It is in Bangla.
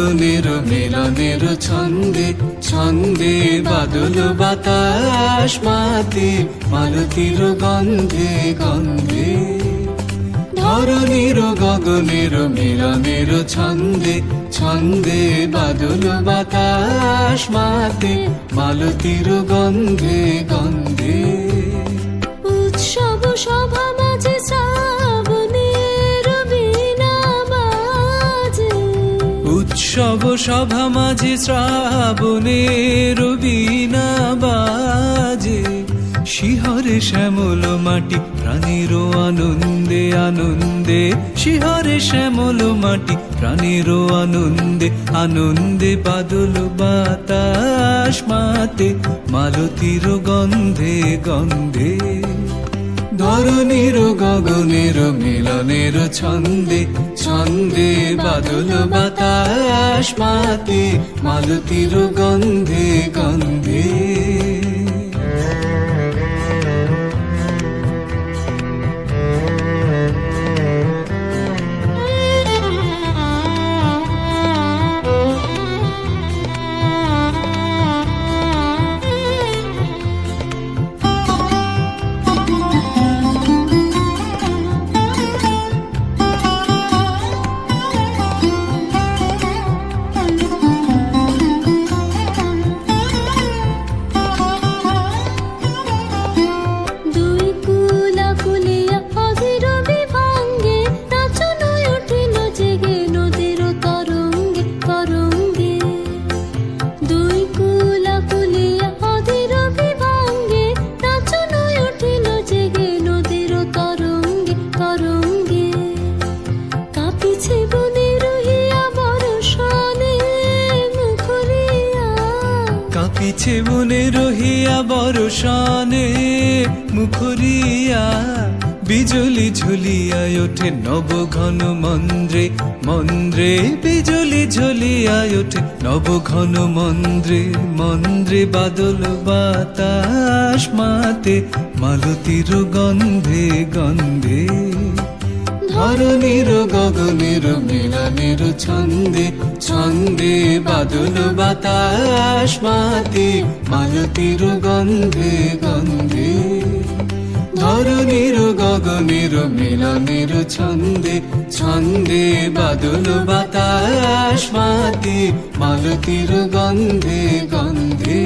গগনের মিলনের ছন্দে ছন্দে বাদল বাতাস মাতে মালতীর গন্ধে গন্ধে ধরণীর গগনের মিলনের ছন্দে ছন্দে বাদল বাতাস মাতে মালতীর গন্ধে গন্ধে উৎসব সভা মাঝে শ্রাবণের বীণা বাজে উৎসব সভা মাঝে শ্রাবণের বীণা বাজে শিহরে শ্যামল মাটি প্রাণের আনন্দে আনন্দে শিহরে শ্যামল মাটি প্রাণের আনন্দে আনন্দে বাদল বাতাস মাতে মালতীর গন্ধে গন্ধে ধরণীর গগনের মিলনের ছন্দে ছন্দে বাদল বাতাস মাতে মালতীর গন্ধে গন্ধে কাঁপিছে বনে রহিয়া বরষানে মুখরিয়া বিজলি ঝুলিয়া ওঠে নব ঘন মন্দ্রে মন্দ্রে বিজলি ঝুলিয়া ওঠে নব ঘন মন্দ্রে মন্দ্রে বাদল বাতাস মাতে মালতীর গন্ধে গন্ধে ধরণীর গগনের মিলনের ছন্দে ছন্দে বাদল বাতাস মাতে মালতীর গন্ধে গন্ধে ধরণীর গগনের মিলনের ছন্দে ছন্দে বাদল বাতাস মাতে মালতীর গন্ধে গন্ধে